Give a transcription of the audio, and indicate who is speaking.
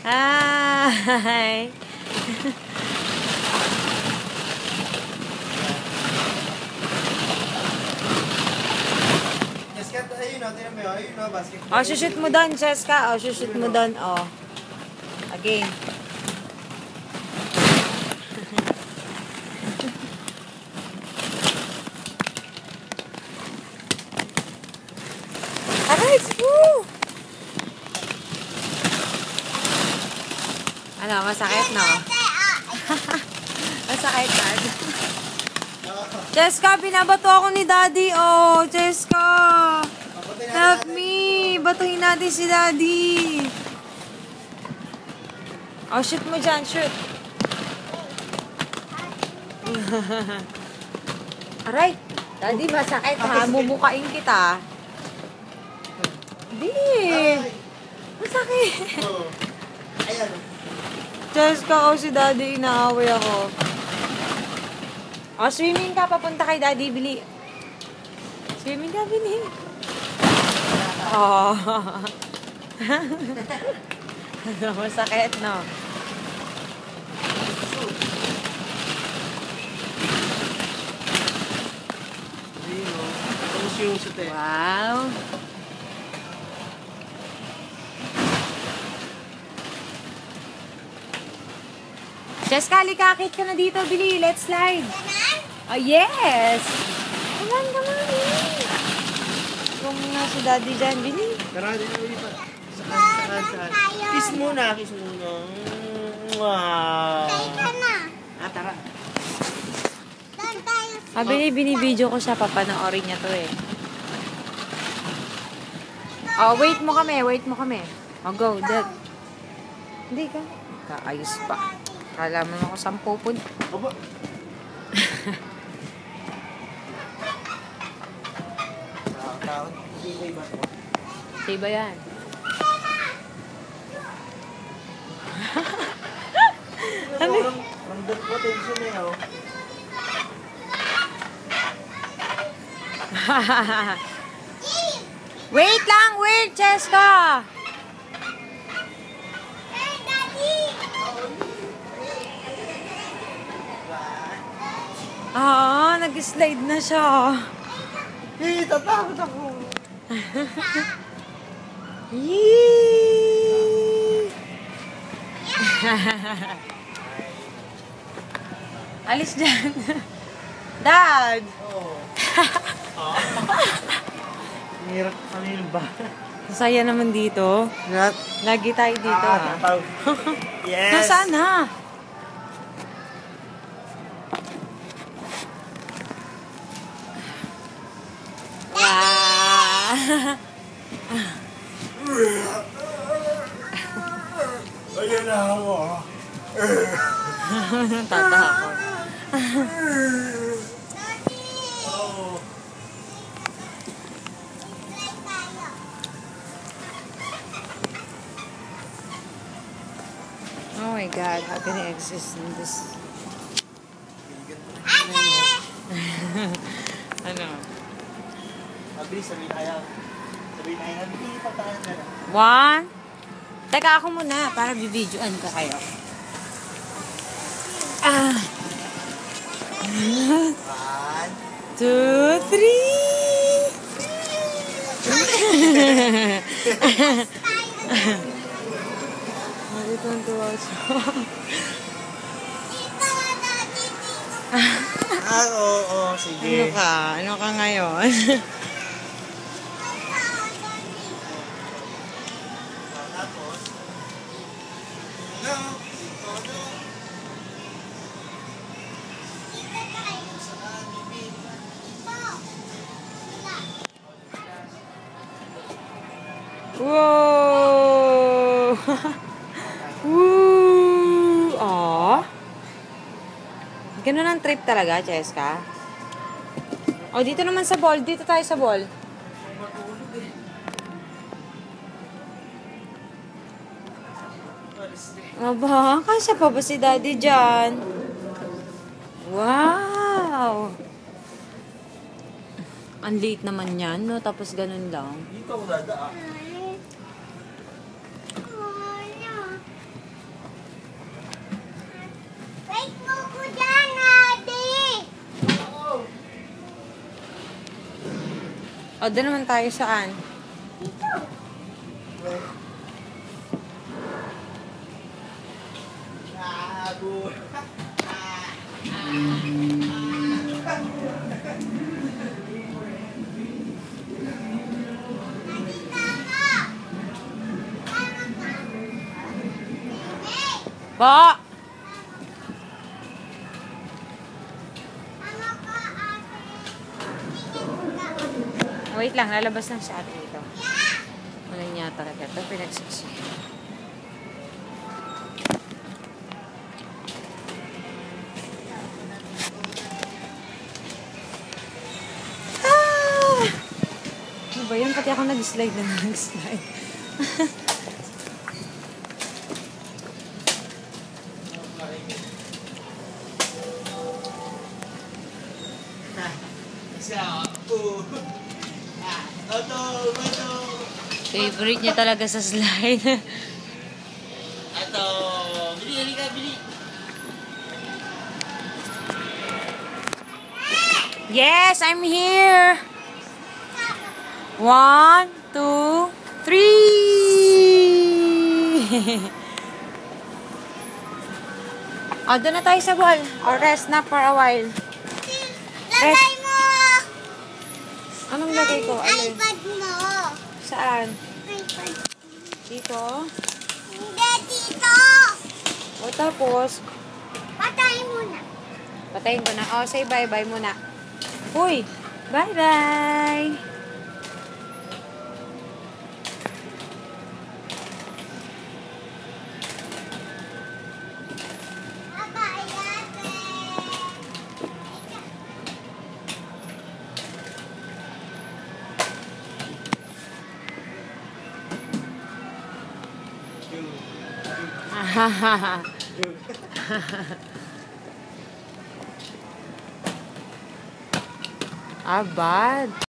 Speaker 1: Hi!
Speaker 2: Jessica, ayun o, tinan mo yun. Ayun o, basketball.
Speaker 1: Oh, shoot mo doon, Jessica. Oh, shoot mo doon. Oh. Again. Aray! Woo! Ano, masakit, no? Masakit, Dad. Jessica, binabato ako ni Daddy. Oh, Jessica. Help me. Batuhin natin si Daddy. Oh, shoot mo dyan. Shoot. Aray. Daddy, masakit ha. Mumukain kita. Di. Masakit.
Speaker 2: Ayan.
Speaker 1: Jessica, oh, si Daddy, inaaway ako. Oh, swimming ka. Papunta kay Daddy, Bili. Swimming ka, Bili. Oh. Masakit, no?
Speaker 2: Ayun o. Tapos yung shoot eh.
Speaker 1: Wow. Jessica, likakit ka na dito, Bili. Let's slide. Oh, yes! Come on, come on, Bili. Kung nga si Daddy dyan, Bili.
Speaker 2: Tara, din mo dito. Saan? Kiss muna, kiss muna. Wow. Ah, tara.
Speaker 1: Bili, binibideo ko siya. Papanoorin niya to eh. Oh, wait mo kami. Oh, go, Dad. Hindi ka. Kaayos pa. Kala mo ako 10 pun.
Speaker 2: Opo. Taon. Ibay ba ito?
Speaker 1: Diba yan?
Speaker 2: Ano? Ramdam ko tension eh oh.
Speaker 1: Wait lang, wait, Jessica! Ah, nag-slide na siya.
Speaker 2: Eh, tatakot ako.
Speaker 1: Yee! Alis dyan. Dad!
Speaker 2: Oo. Hirap kanino ba?
Speaker 1: Masaya naman dito.
Speaker 2: Not.
Speaker 1: Lagi tayo dito, ha?
Speaker 2: Yes.
Speaker 1: Nasaan na?
Speaker 2: Ayan na ako.
Speaker 1: Tatakot. Oh my God, how can I exist in this? Ano?
Speaker 2: Mabilis, sabihin tayo. Hindi pagtahan na lang.
Speaker 1: 1. Teka, ako muna para bibidyoan ko kayo. Ah.
Speaker 2: 1.
Speaker 1: 2, 3. Tuwa siya.
Speaker 2: Oo, sige.
Speaker 1: Ano ka? Ano ka ngayon?
Speaker 2: Tapos,
Speaker 1: Wow! Woo! Aww. Ganun ang trip talaga, Jessica. O, dito naman sa ball. Dito tayo sa ball. Aba, kasya pa ba si Daddy dyan? Wow! Ang liit naman yan, no? Tapos ganun lang.
Speaker 2: dito ako dadaan.
Speaker 1: O, doon naman tayo saan?
Speaker 2: Dito. Gago.
Speaker 1: Po! Wait lang, lalabas lang si ate dito. Wala niya talaga ito, pinagsaksi. Ano ba yun? Pati ako nag-slide na nag-slide. Favorite niya talaga sa slide.
Speaker 2: Ato, bili ka, bili.
Speaker 1: Yes, I'm here. 1, 2, 3. O, doon na tayo sa ball. Or rest na for a while.
Speaker 2: Lagay mo!
Speaker 1: Anong lagay ko? Alin?
Speaker 2: iPad mo.
Speaker 1: Saan?
Speaker 2: iPad.
Speaker 1: Dito?
Speaker 2: Hindi, dito.
Speaker 1: O, tapos,
Speaker 2: Patayin mo na.
Speaker 1: patayin ko na. O, say bye-bye muna. Uy! Bye-bye!
Speaker 2: Bye-bye, ate.
Speaker 1: Ah, bad.